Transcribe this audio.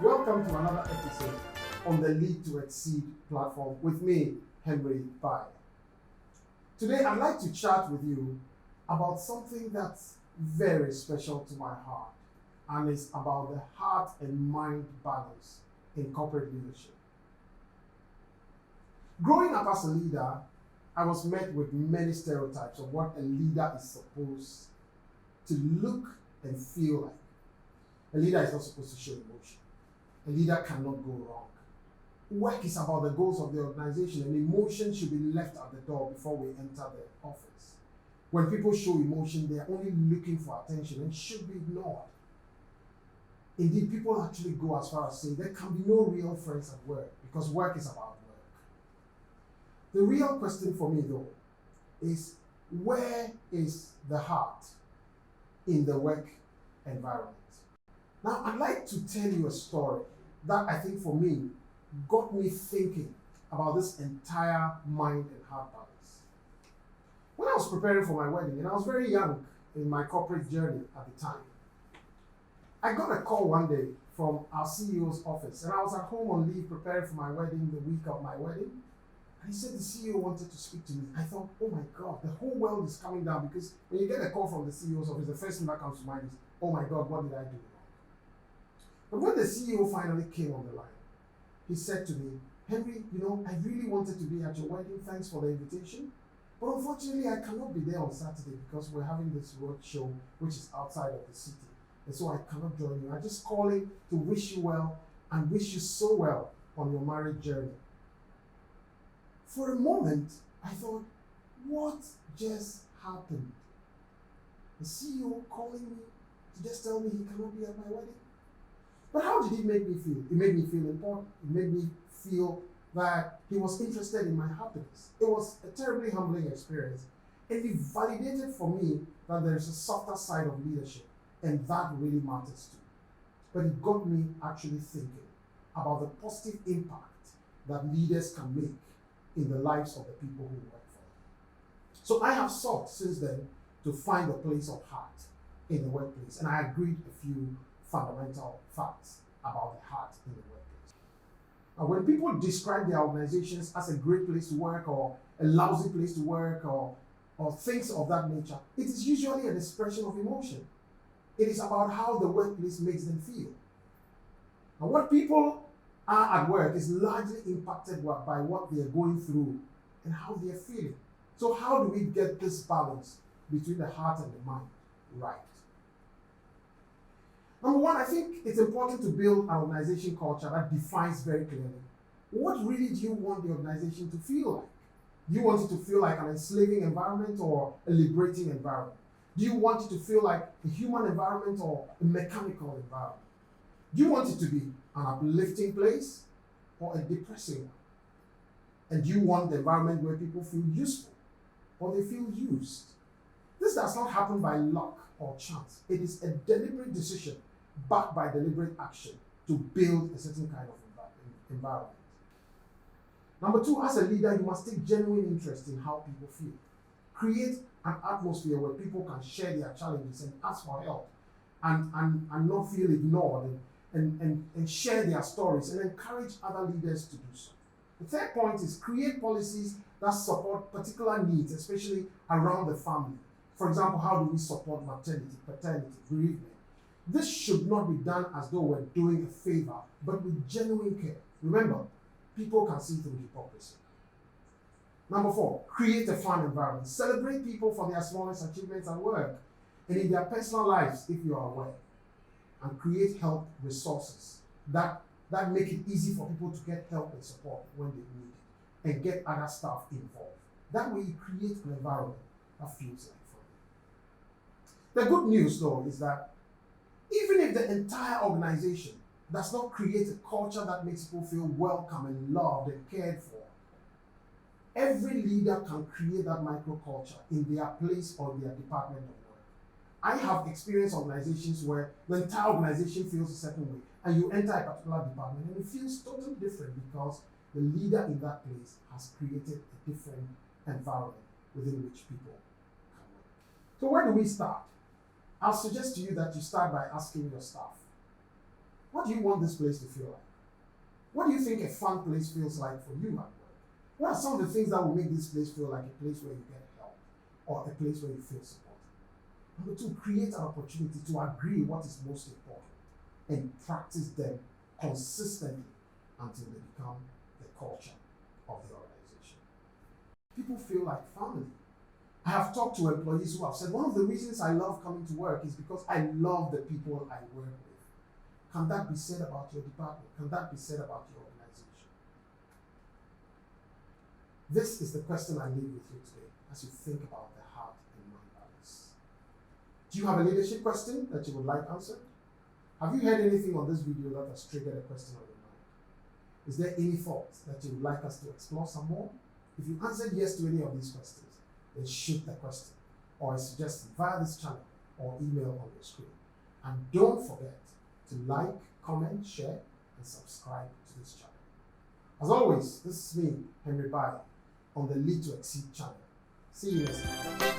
Welcome to another episode on the Lead2Xceed platform with me, Baye. Today, I'd like to chat with you about something that's very special to my heart, and it's about the heart and mind balance in corporate leadership. Growing up as a leader, I was met with many stereotypes of what a leader is supposed to look and feel like. A leader is not supposed to show emotion. A leader cannot go wrong. Work is about the goals of the organization, and emotion should be left at the door before we enter the office. When people show emotion, they are only looking for attention and should be ignored. Indeed, people actually go as far as saying there can be no real friends at work because work is about work. The real question for me, though, is where is the heart in the work environment? Now, I'd like to tell you a story that I think for me got me thinking about this entire mind and heart balance. When I was preparing for my wedding, and I was very young in my corporate journey at the time, I got a call one day from our CEO's office, and I was at home on leave preparing for my wedding the week of my wedding. And he said the CEO wanted to speak to me. I thought, oh my God, the whole world is coming down, because when you get a call from the CEO's office, the first thing that comes to mind is, oh my God, what did I do? But when the CEO finally came on the line, he said to me, Henry, I really wanted to be at your wedding. Thanks for the invitation. But unfortunately, I cannot be there on Saturday because we're having this road show, which is outside of the city. And so I cannot join you. I'm just calling to wish you well and wish you so well on your marriage journey. For a moment, I thought, what just happened? The CEO calling me to just tell me he cannot be at my wedding? But how did it make me feel? It made me feel important. It made me feel that he was interested in my happiness. It was a terribly humbling experience. And it validated for me that there's a softer side of leadership, and that really matters too. But it got me actually thinking about the positive impact that leaders can make in the lives of the people who work for them. So I have sought since then to find a place of heart in the workplace, and I agreed a few fundamental facts about the heart in the workplace. Now, when people describe their organizations as a great place to work or a lousy place to work or things of that nature, it is usually an expression of emotion. It is about how the workplace makes them feel. Now, what people are at work is largely impacted by what they are going through and how they are feeling. So how do we get this balance between the heart and the mind right? Number one, I think it's important to build an organization culture that defines very clearly what really do you want the organization to feel like. Do you want it to feel like an enslaving environment or a liberating environment? Do you want it to feel like a human environment or a mechanical environment? Do you want it to be an uplifting place or a depressing one? And do you want the environment where people feel useful or they feel used? This does not happen by luck or chance. It is a deliberate decision backed by deliberate action to build a certain kind of environment. Number two, as a leader, you must take genuine interest in how people feel. Create an atmosphere where people can share their challenges and ask for help and not feel ignored and share their stories and encourage other leaders to do so. The third point is create policies that support particular needs, especially around the family. For example, how do we support maternity, paternity, bereavement? This should not be done as though we're doing a favor, but with genuine care. Remember, people can see through hypocrisy. Number four, create a fun environment. Celebrate people for their smallest achievements at work and in their personal lives if you are aware. And create help resources that make it easy for people to get help and support when they need it and get other staff involved. That way you create an environment that feels like fun. The good news, though, is that even if the entire organization does not create a culture that makes people feel welcome and loved and cared for, every leader can create that microculture in their place or their department of work. I have experienced organizations where the entire organization feels a certain way, and you enter a particular department and it feels totally different because the leader in that place has created a different environment within which people can work. So where do we start? I'll suggest to you that you start by asking your staff, What do you want this place to feel like? What do you think a fun place feels like for you at work? What are some of the things that will make this place feel like a place where you get help or a place where you feel supported? Number two, create an opportunity to agree what is most important and practice them consistently until they become the culture of the organization. People feel like family. I have talked to employees who have said, one of the reasons I love coming to work is because I love the people I work with. Can that be said about your department? Can that be said about your organization? This is the question I leave with you today as you think about the heart and mind balance. Do you have a leadership question that you would like answered? Have you heard anything on this video that has triggered a question on your mind? Is there any thought that you would like us to explore some more? If you answered yes to any of these questions, then shoot the question or a suggestion via this channel or email on your screen. And don't forget to like, comment, share, and subscribe to this channel. As always, this is me, Henry Baye, on the Lead2Xceed channel. See you next time.